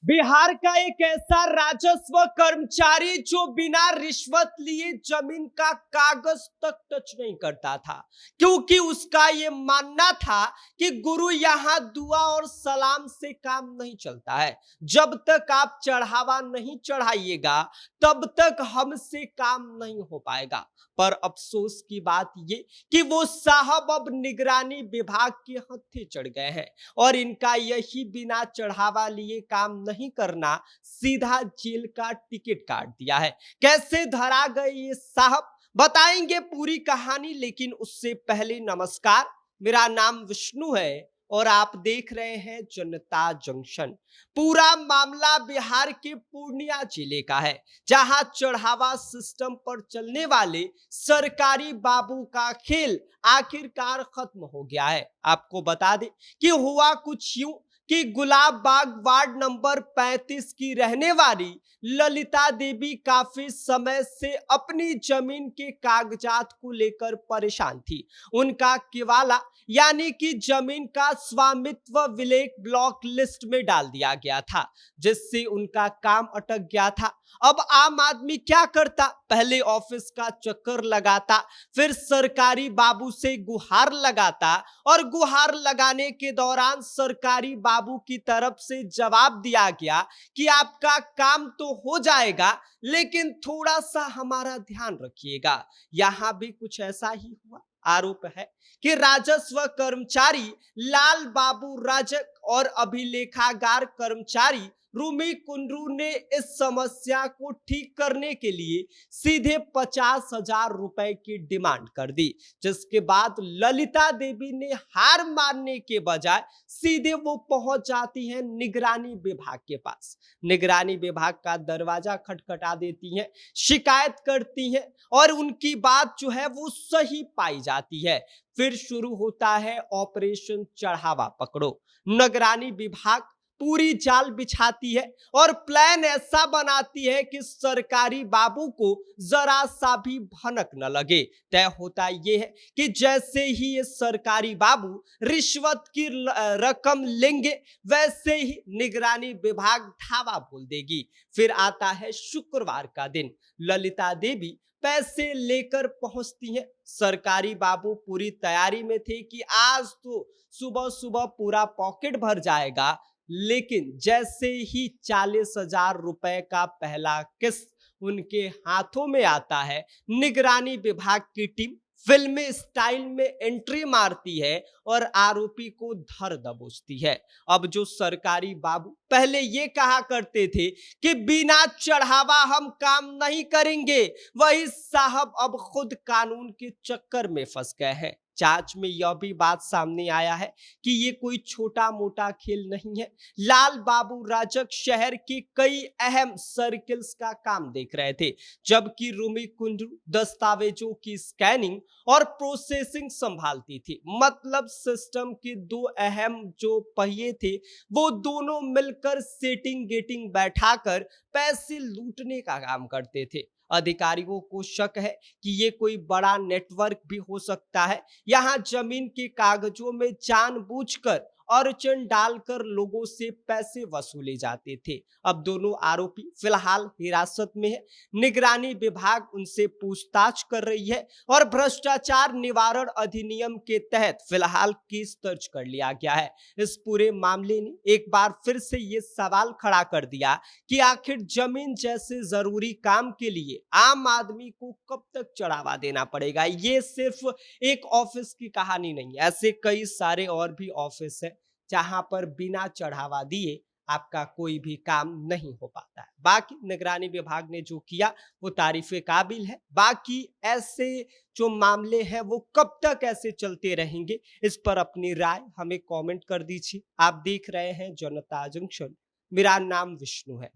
बिहार का एक ऐसा राजस्व कर्मचारी जो बिना रिश्वत लिए जमीन का कागज तक टच नहीं करता था, क्योंकि उसका ये मानना था कि गुरु यहाँ दुआ और सलाम से काम नहीं चलता है। जब तक आप चढ़ावा नहीं चढ़ाइएगा तब तक हमसे काम नहीं हो पाएगा। पर अफसोस की बात ये कि वो साहब अब निगरानी विभाग के हत्थे चढ़ गए हैं और इनका यही बिना चढ़ावा लिए काम नहीं करना सीधा जेल का टिकट काट दिया है। कैसे धरा गए ये साहब, बताएंगे पूरी कहानी। लेकिन उससे पहले नमस्कार, मेरा नाम विष्णु है और आप देख रहे हैं जनता जंक्शन। पूरा मामला बिहार के पूर्णिया जिले का है, जहां चढ़ावा सिस्टम पर चलने वाले सरकारी बाबू का खेल आखिरकार खत्म हो गया है। आपको बता दें कि हुआ कुछ यूं कि गुलाब बाग वार्ड नंबर 35 की रहने वाली ललिता देवी काफी समय से अपनी जमीन के कागजात को लेकर परेशान थी। उनका किवाला यानी कि जमीन का स्वामित्व विलेख ब्लॉक लिस्ट में डाल दिया गया था, जिससे उनका काम अटक गया था। अब आम आदमी क्या करता? पहले ऑफिस का चक्कर लगाता, फिर सरकारी बाबू से गुहार लगाता और गुहार लगाने के दौरान सरकारी बाबू की तरफ से जवाब दिया गया कि आपका काम तो हो जाएगा, लेकिन थोड़ा सा हमारा ध्यान रखिएगा। यहां भी कुछ ऐसा ही हुआ। आरोप है कि राजस्व कर्मचारी लाल बाबू राजक और अभिलेखागार कर्मचारी रूमी कुंडरू ने इस समस्या को ठीक करने के लिए सीधे 50,000 रुपए की डिमांड कर दी, जिसके बाद ललिता देवी ने हार मानने के बजाय सीधे वो पहुंच जाती हैं निगरानी विभाग के पास। निगरानी विभाग का दरवाजा खटखटा देती हैं, शिकायत करती हैं और उनकी बात जो है वो सही पाई जाती है। फिर शुरू होता है ऑपरेशन चढ़ावा पकड़ो। निगरानी विभाग पूरी जाल बिछाती है और प्लान ऐसा बनाती है कि सरकारी बाबू को जरा सा भी भनक न लगे। तय होता यह है कि जैसे ही ये सरकारी बाबू रिश्वत की रकम लेंगे, वैसे ही निगरानी विभाग धावा बोल देगी। फिर आता है शुक्रवार का दिन। ललिता देवी पैसे लेकर पहुंचती हैं। सरकारी बाबू पूरी तैयारी में थे कि आज तो सुबह सुबह पूरा पॉकेट भर जाएगा, लेकिन जैसे ही 40,000 रुपए का पहला किस्त उनके हाथों में आता है, निगरानी विभाग की टीम फिल्मी स्टाइल में एंट्री मारती है और आरोपी को धर दबोचती है। अब जो सरकारी बाबू पहले ये कहा करते थे कि बिना चढ़ावा हम काम नहीं करेंगे, वही साहब अब खुद कानून के चक्कर में फंस गए हैं। जांच में यह भी बात सामने आया है कि ये कोई छोटा मोटा खेल नहीं है। लाल बाबू राजक शहर के कई अहम सर्किल्स का काम देख रहे थे, जबकि रूमी कुंडरू दस्तावेजों की स्कैनिंग और प्रोसेसिंग संभालती थी। मतलब सिस्टम के दो अहम जो पहिए थे, वो दोनों मिलकर सेटिंग गेटिंग बैठाकर पैसे लूटने का काम करते थे। अधिकारियों को शक है कि ये कोई बड़ा नेटवर्क भी हो सकता है। यहाँ जमीन के कागजों में जानबूझकर अड़चन डालकर लोगों से पैसे वसूले जाते थे। अब दोनों आरोपी फिलहाल हिरासत में है। निगरानी विभाग उनसे पूछताछ कर रही है और भ्रष्टाचार निवारण अधिनियम के तहत फिलहाल केस दर्ज कर लिया गया है। इस पूरे मामले ने एक बार फिर से ये सवाल खड़ा कर दिया कि आखिर जमीन जैसे जरूरी काम के लिए आम आदमी को कब तक चढ़ावा देना पड़ेगा। ये सिर्फ एक ऑफिस की कहानी नहीं है, ऐसे कई सारे और भी ऑफिस है जहां पर बिना चढ़ावा दिए आपका कोई भी काम नहीं हो पाता है। बाकी निगरानी विभाग ने जो किया वो तारीफे काबिल है। बाकी ऐसे जो मामले हैं वो कब तक ऐसे चलते रहेंगे, इस पर अपनी राय हमें कमेंट कर दीजिए। आप देख रहे हैं जनता जंक्शन, मेरा नाम विष्णु है।